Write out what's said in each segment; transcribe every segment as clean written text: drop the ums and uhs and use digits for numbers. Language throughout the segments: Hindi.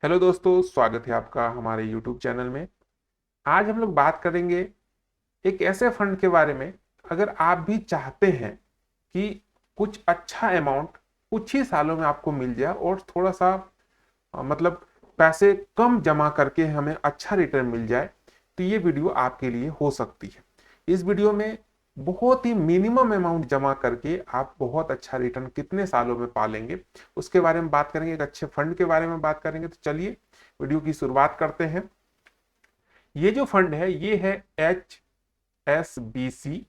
हेलो दोस्तों, स्वागत है आपका हमारे यूट्यूब चैनल में। आज हम लोग बात करेंगे एक ऐसे फंड के बारे में। अगर आप भी चाहते हैं कि कुछ अच्छा अमाउंट कुछ ही सालों में आपको मिल जाए और थोड़ा सा मतलब पैसे कम जमा करके हमें अच्छा रिटर्न मिल जाए, तो ये वीडियो आपके लिए हो सकती है। इस वीडियो में बहुत ही मिनिमम अमाउंट जमा करके आप बहुत अच्छा रिटर्न कितने सालों में पालेंगे उसके बारे में बात करेंगे। एक अच्छे फंड के बारे में बात करेंगे। तो चलिए वीडियो की शुरुआत करते हैं। ये जो फंड है ये है HSBC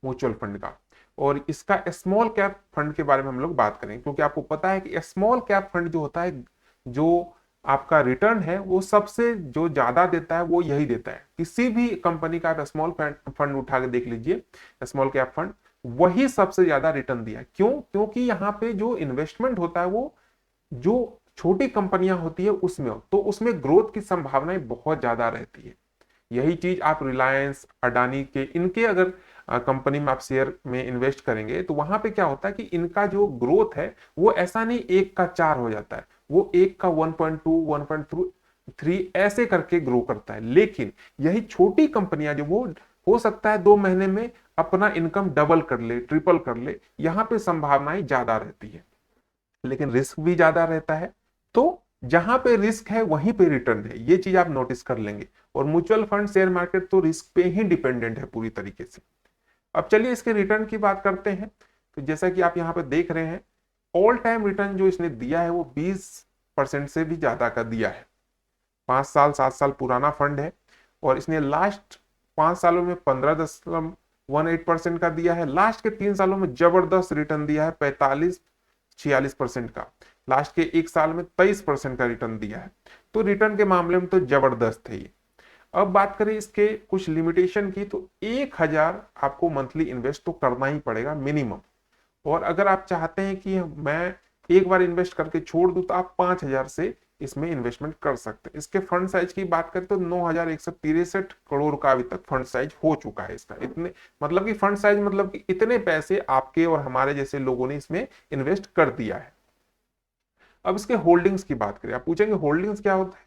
म्यूचुअल फंड का, और इसका स्मॉल कैप फंड के बारे में हम लोग बात करेंगे, क्योंकि आपको पता है कि स्मॉल कैप फंड जो होता है, जो आपका रिटर्न है वो सबसे जो ज्यादा देता है वो यही देता है। किसी भी कंपनी का आप स्मॉल फंड उठा के देख लीजिए, स्मॉल कैप फंड वही सबसे ज्यादा रिटर्न दिया। क्यों? क्योंकि यहाँ पे जो इन्वेस्टमेंट होता है वो जो छोटी कंपनियां होती है उसमें, तो उसमें ग्रोथ की संभावनाएं बहुत ज्यादा रहती है। यही चीज आप रिलायंस, अडानी के इनके अगर कंपनी में आप शेयर में इन्वेस्ट करेंगे तो वहां पे क्या होता है कि इनका जो ग्रोथ है वो ऐसा नहीं एक का चार हो जाता है, वो एक का 1.2 1.3 ऐसे करके ग्रो करता है। लेकिन यही छोटी कंपनियां जो वो हो सकता है 2 महीने में अपना इनकम डबल कर ले, ट्रिपल कर ले। यहाँ पे संभावनाएं ज्यादा रहती है, लेकिन रिस्क भी ज्यादा रहता है। तो जहां पे रिस्क है वहीं पे रिटर्न है, ये चीज आप नोटिस कर लेंगे। और म्यूचुअल फंड शेयर मार्केट तो रिस्क पे ही डिपेंडेंट है पूरी तरीके से। अब चलिए इसके रिटर्न की बात करते हैं। तो जैसा कि आप यहाँ पे देख रहे हैं, ऑल टाइम रिटर्न जो इसने दिया है वो 20% से भी ज्यादा का दिया है। 5 साल 7 साल पुराना फंड है, और इसने लास्ट 5 सालों में 15.18% का दिया है। लास्ट के 3 सालों में जबरदस्त रिटर्न दिया है, 45-46% का। लास्ट के 1 साल में 23% का रिटर्न दिया है। तो रिटर्न के मामले में तो जबरदस्त है ये। अब बात करें इसके कुछ लिमिटेशन की, तो 1,000 आपको मंथली इन्वेस्ट तो करना ही पड़ेगा मिनिमम। और अगर आप चाहते हैं कि मैं एक बार इन्वेस्ट करके छोड़ दूं, तो आप 5,000 से इसमें इन्वेस्टमेंट कर सकते हैं। इसके फंड साइज की बात करें तो 9,163 करोड़ का अभी तक फंड साइज हो चुका है इसका। इतने मतलब कि फंड साइज मतलब कि इतने पैसे आपके और हमारे जैसे लोगों ने इसमें इन्वेस्ट कर दिया है। अब इसके होल्डिंग्स की बात करें, आप पूछेंगे होल्डिंग्स क्या होता है।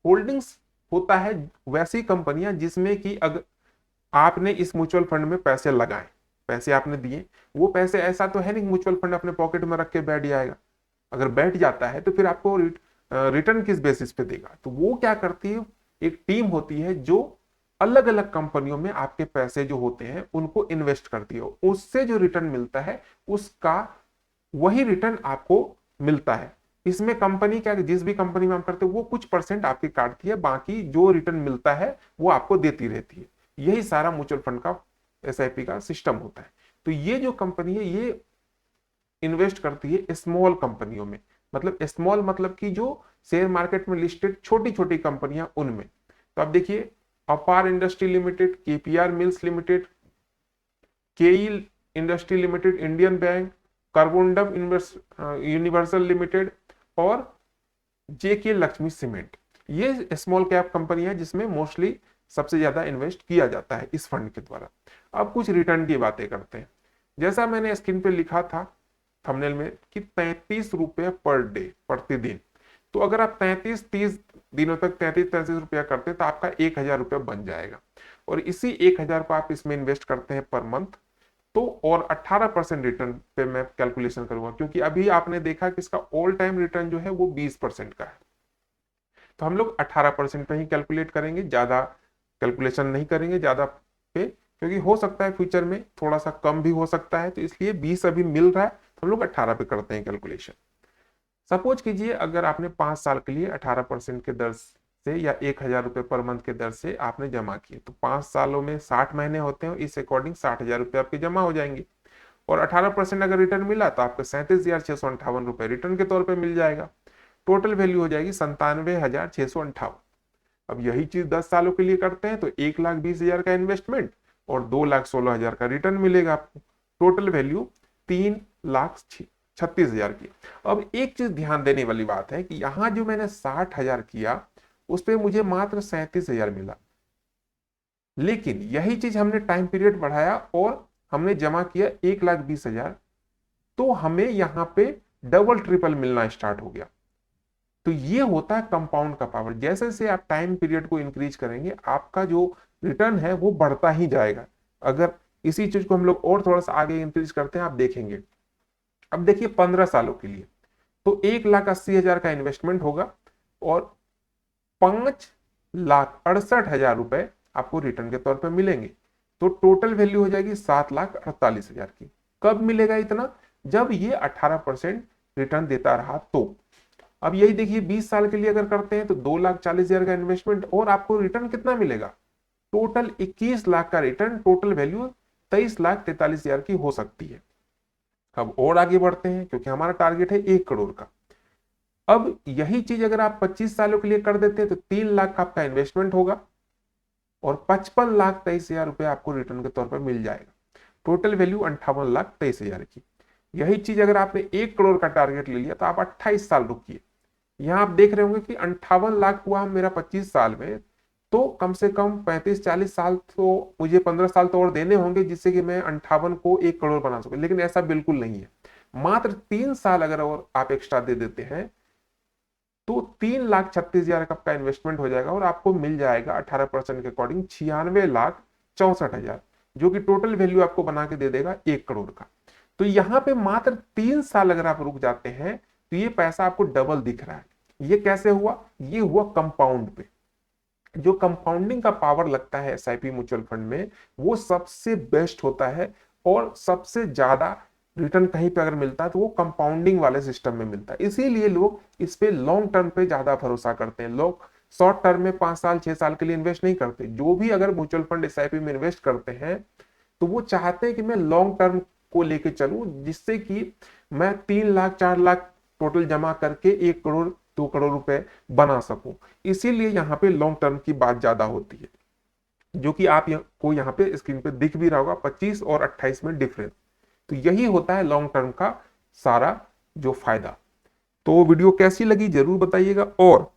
होल्डिंग्स होता है वैसी कंपनियां जिसमें कि अगर आपने इस म्यूचुअल फंड में पैसे लगाए, पैसे आपने दिए, वो पैसे ऐसा तो है नहीं म्यूचुअल फंड अपने पॉकेट में रख के बैठ जाएगा। अगर बैठ जाता है तो फिर आपको रिटर्न किस बेसिस पे देगा? तो वो क्या करती है, एक टीम होती है जो अलग अलग कंपनियों में आपके पैसे जो होते हैं उनको इन्वेस्ट करती है। उससे जो रिटर्न मिलता है उसका वही रिटर्न आपको मिलता है। इसमें कंपनी क्या, जिस भी कंपनी में आप करते हो वो कुछ परसेंट आपकी काटती है, बाकी जो रिटर्न मिलता है वो आपको देती रहती है। यही सारा म्यूचुअल फंड का, SIP का सिस्टम होता है। तो ये जो कंपनी है ये इन्वेस्ट करती है स्मॉल कंपनियों में। मतलब स्मॉल मतलब कि जो शेयर मार्केट में लिस्टेड छोटी छोटी कंपनियां उनमें। तो आप देखिए, Apar industry limited, KPR mills limited, KEI industry limited, Indian bank, Carborundum universal limited और JK लक्ष्मी सीमेंट, ये स्मॉल कैप कंपनी है जिसमें मोस्टली सबसे ज्यादा इन्वेस्ट किया जाता है इस फंड के द्वारा। अब कुछ रिटर्न की बातें करते हैं। जैसा मैंने स्क्रीन पे लिखा था थंबनेल में कि 33 रुपये पर डे, प्रतिदिन। तो अगर आप 33-30 दिनों तक 33-33 रुपया करते हैं तो आपका 1,000 रुपया बन जाएगा। और इसी 1,000 को आप इसमें इन्वेस्ट करते हैं पर मंथ, तो और 18% रिटर्न पे मैं कैलकुलेशन करूंगा, क्योंकि अभी आपने देखा कि इसका ऑल टाइम रिटर्न जो है वो 20% का है। तो हम लोग 18% पे ही कैलकुलेट करेंगे, ज्यादा कैलकुलेशन नहीं करेंगे ज्यादा पे, क्योंकि हो सकता है फ्यूचर में थोड़ा सा कम भी हो सकता है। तो इसलिए 20 अभी मिल रहा है तो हम लोग 18 पे करते हैं कैलकुलेशन। सपोज कीजिए अगर आपने 5 साल के लिए 18% के दर से या 1,000 रुपये पर मंथ के दर से आपने जमा किए, तो 5 सालों में 60 महीने होते हैं, इस अकॉर्डिंग 60,000 रुपये आपके जमा हो जाएंगे। और 18% अगर रिटर्न मिला तो आपको 37,658 रुपये रिटर्न के तौर पर मिल जाएगा। टोटल वैल्यू हो जाएगी 97,658। अब यही चीज 10 सालों के लिए करते हैं तो 1,20,000 का इन्वेस्टमेंट और 2,16,000 का रिटर्न मिलेगा आपको। टोटल वैल्यू 3,36,000 की। अब एक चीज ध्यान देने वाली बात है कि यहां जो मैंने 60,000 किया उस पर मुझे मात्र 37,000 मिला। लेकिन यही चीज हमने टाइम पीरियड बढ़ाया और हमने जमा किया 1,20,000, तो हमें यहाँ पे डबल ट्रिपल मिलना स्टार्ट हो गया। तो ये होता है कंपाउंड का पावर। जैसे जैसे आप टाइम पीरियड को इंक्रीज करेंगे आपका जो रिटर्न है वो बढ़ता ही जाएगा। अगर इसी चीज को हम लोग और थोड़ा सा आगे इंक्रीज करते हैं, आप देखेंगे। अब देखिए 15 सालों के लिए तो 1,80,000 का इन्वेस्टमेंट होगा और 5,68,000 रुपए आपको रिटर्न के तौर पर मिलेंगे। तो टोटल वैल्यू हो जाएगी 7,48,000 की। कब मिलेगा इतना? जब ये 18% रिटर्न देता रहा तो। अब यही देखिए 20 साल के लिए अगर करते हैं तो 2,40,000 का इन्वेस्टमेंट और आपको रिटर्न कितना मिलेगा? टोटल 21 लाख का रिटर्न, टोटल वैल्यू 23,43,000 की हो सकती है। अब और आगे बढ़ते हैं क्योंकि हमारा टारगेट है 1 करोड़ का। अब यही चीज अगर आप 25 सालों के लिए कर देते हैं तो 3 लाख आपका इन्वेस्टमेंट होगा और 55,23,000 रुपए आपको रिटर्न के तौर पर मिल जाएगा। टोटल वैल्यू 58,23,000 की। यही चीज अगर आपने 1 करोड़ का टारगेट ले लिया तो आप 28 साल रुकिए। यहां आप देख रहे होंगे कि 58 लाख हुआ मेरा 25 साल में, तो कम से कम 35-40 साल तो मुझे 15 साल तो और देने होंगे जिससे कि मैं 58 को 1 करोड़ बना सकूं। लेकिन ऐसा बिल्कुल नहीं है। मात्र 3 साल अगर और आप एक्स्ट्रा दे देते हैं तो 3,36,000 का इन्वेस्टमेंट हो जाएगा और आपको मिल जाएगा 18% के अकॉर्डिंग 96,64,000, जो कि टोटल वैल्यू आपको बना के दे देगा 1 करोड़ का। तो यहां पे मात्र 3 साल अगर आप रुक जाते हैं तो ये पैसा आपको डबल दिख रहा है। ये कैसे हुआ? ये हुआ कंपाउंड पे। जो कंपाउंडिंग का पावर लगता है एसआईपी म्यूचुअल फंड में, वो सबसे बेस्ट होता है और सबसे ज्यादा रिटर्न कहीं पे अगर मिलता है तो वो कंपाउंडिंग वाले सिस्टम में मिलता है। इसीलिए लोग इस पे लॉन्ग टर्म पे ज्यादा भरोसा करते हैं। लोग शॉर्ट टर्म में 5 साल 6 साल के लिए इन्वेस्ट नहीं करते। जो भी अगर म्यूचुअल फंड एसआईपी में इन्वेस्ट करते हैं तो वो चाहते हैं कि मैं लॉन्ग टर्म को लेके चलूं, जिससे कि मैं 3 लाख 4 लाख टोटल जमा करके 1 करोड़ 2 करोड़ रुपए बना सकूं। इसीलिए यहाँ पे लॉन्ग टर्म की बात ज्यादा होती है, जो कि आप को यहाँ पे स्क्रीन पे दिख भी रहा होगा 25 और 28 में डिफरेंस। तो यही होता है लॉन्ग टर्म का सारा जो फायदा। तो वीडियो कैसी लगी जरूर बताइएगा। और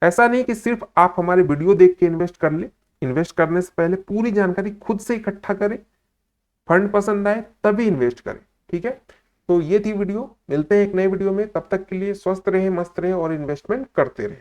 ऐसा नहीं कि सिर्फ आप हमारे वीडियो देख के इन्वेस्ट कर ले। इन्वेस्ट करने से पहले पूरी जानकारी खुद से इकट्ठा करें, फंड पसंद आए तभी इन्वेस्ट करें। ठीक है, तो ये थी वीडियो। मिलते हैं एक नए वीडियो में, तब तक के लिए स्वस्थ रहे, मस्त रहे और इन्वेस्टमेंट करते रहे।